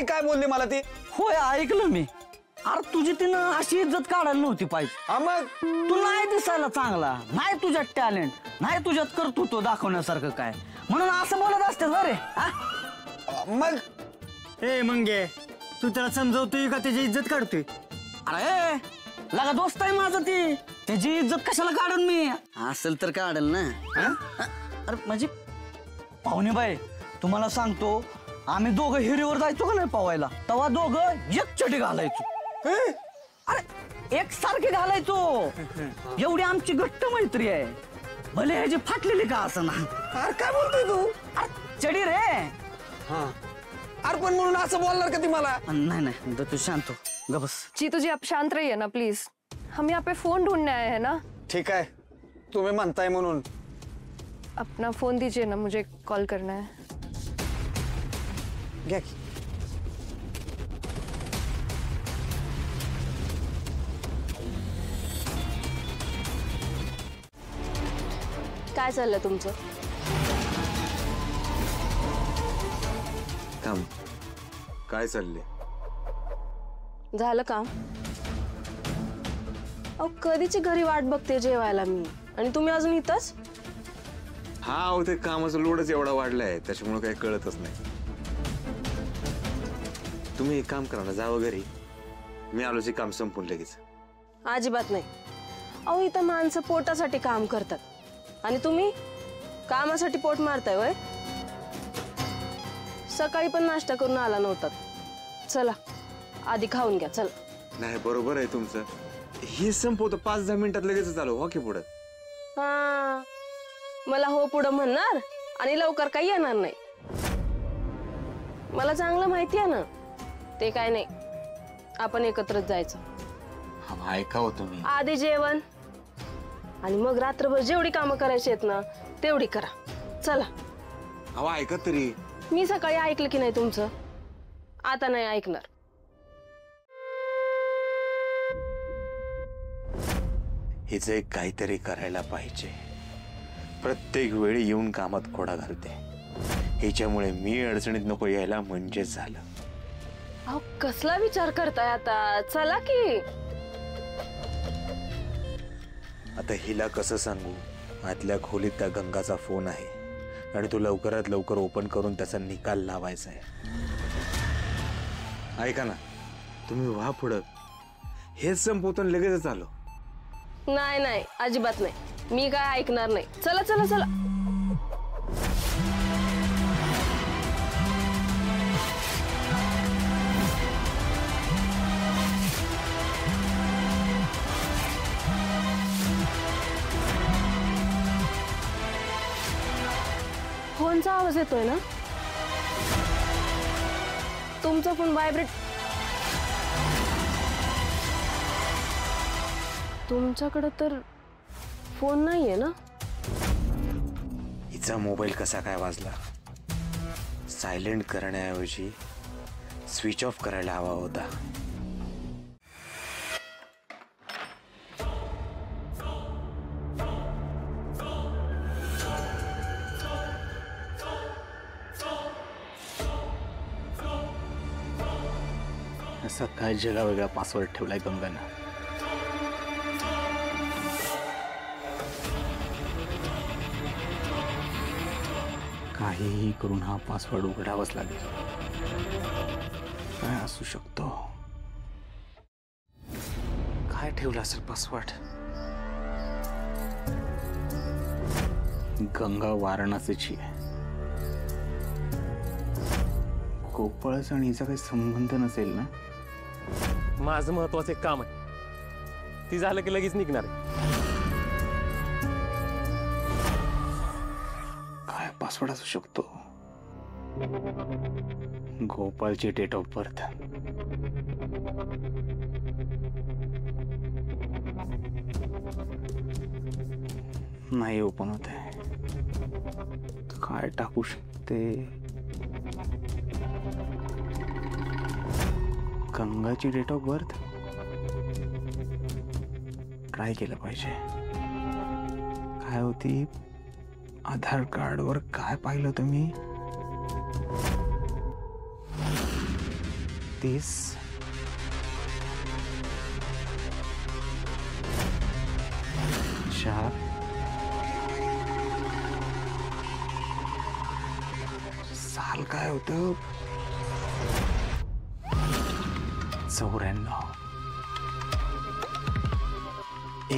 ती काय बोलली मला ती? होय ऐकलं मी. अरे तुझी तिनं अशी इज्जत काढायला नव्हती पाहिजे. मग तू नाही दिसायला चांगला, नाही तुझ्यात टॅलेंट, नाही तुझ्यात कर्तृत्व दाखवण्यासारखं काय, म्हणून असं बोलत असते बरे. मग ए मंगे, तू त्याला समजवतोय का त्याची इज्जत काढतोय? अरे लगा दोस्त आहे माझं, ती त्याची इज्जत कशाला काढन मी? असेल तर काढेल ना. अरे म्हणजे पाहुणेबाई तुम्हाला सांगतो, आम्ही दोघं हिरीवर जायचो का नाही पवायला, तेव्हा दोघं एक चटी घालायचो. अरे एक सारखी घालायचो. एवढी आमची घट्ट मैत्री आहे, भले ह्याची फाटलेली का असं ना. अरे काय बोलतोय तू? अरे चडी रे. अरे पण म्हणून असं बोलणार का ती मला? नहीं नहीं तू शांत हो, गबस. जी तुझे आप शांत रहिए ना प्लीज, हम यहाँ पे फोन ढूंढने आए हैं ना. ठीक आहे, तुम्ही म्हणताय म्हणून. अपना फोन दीजिए ना, मुझे कॉल करना है. घ्या की. काय चाललंय तुमचं? थांब, काय चालले? झालं काम? अहो कधीची घरी वाट बघते जेवायला मी, आणि तुम्ही अजून इथंच? हा अहो ते कामाचा लोडच एवढा वाढलाय, त्याच्यामुळे काही कळतच नाही. तुम्ही एक काम करा ना, जावं घरी, मी आलो ते काम संपून लगेच. अजिबात नाही. अहो इथं माणसं पोटासाठी काम करतात, आणि तुम्ही कामासाठी पोट मारताय वय? सकाळी पण नाश्ता करून आला नव्हतात. चला आधी खाऊन घ्या, चला. नाही बरोबर आहे तुमचं, हे संपवतं 5-10 मिनिटात लगेच आलो. हो की पुढं. हा मला हो पुढं म्हणणार आणि लवकर काही येणार नाही. मला चांगलं माहिती आहे ना, ते काय नाही, आपण एकत्रच जायचं. ऐका हो तुम्ही. आधी जेवण आणि मग रात्रभर जेवढी कामं करायची आहेत ना तेवढी करा. चला. अहो ऐका तरी. मी सकाळी ऐकलं की नाही तुमचं, आता नाही ऐकणार. हिचं एक काहीतरी करायला पाहिजे. प्रत्येक वेळी येऊन कामात खोडा घालते, हिच्यामुळे मी अडचणीत नको यायला म्हणजे झालं. अहो कसला विचार करताय आता? चला की. आता हिला कसं सांगू, आतल्या खोलीत त्या गंगाचा फोन आहे आणि तो लवकरात लवकर ओपन करून त्याचा निकाल लावायचा आहे. ऐका ना तुम्ही, व्हा पुढं, हेच संपवतो लगेचच आलो. नाही नाही अजिबात नाही, मी काय ऐकणार नाही. चला चला चला. फोनचा आवाज येतोय ना? तुमचा फोन व्हायब्रेट. तुमच्याकडे तर फोन नाहीये ना? हिचा मोबाईल कसा काय वाजला? सायलेंट करण्याऐवजी स्विच ऑफ करायला हवा होता. असा काय जगा वेगळा पासवर्ड ठेवलाय गंगानं? काहीही करून हा पासवर्ड उघडावाच लागेल. काय असू शकतो? काय ठेवला असेल पासवर्ड? गंगा वाराणसीची आहे. गोपाळचा आणि हिचा काही संबंध नसेल ना? माझं महत्वाचं एक काम आहे, ती झालं की लगेच निघणार आहे. काय पासवर्ड असू शकतो? गोपाळची डेट ऑफ बर्थ. नाही ओपन होत आहे. काय टाकू शकते? गंगाची डेट ऑफ बर्थ ट्राय केलं पाहिजे. काय होती? आधार कार्डवर काय पाहिलं होतं मी? 30 4 साल काय होतं 94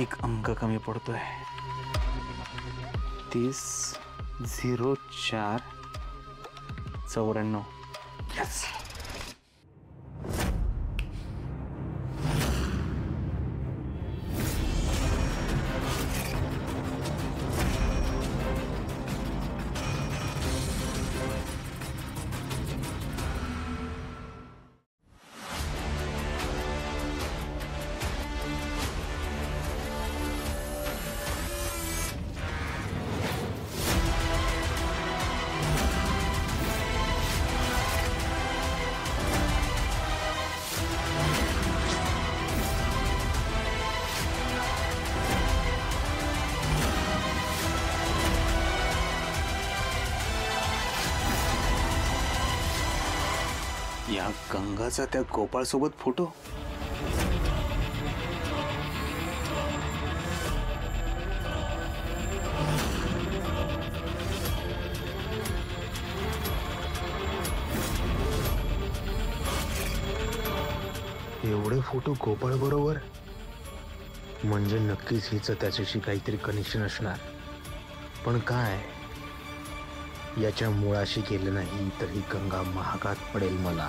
एक अंक कमी पडतोय 30 04 94 यस या गंगाचा त्या गोपाळ सोबत फोटो एवढे फोटो गोपाळ बरोबर म्हणजे नक्कीच हिचं त्याच्याशी काहीतरी कनेक्शन असणार पण काय याच्या मुळाशी गेलं नाही तर ही गंगा महागात पडेल मला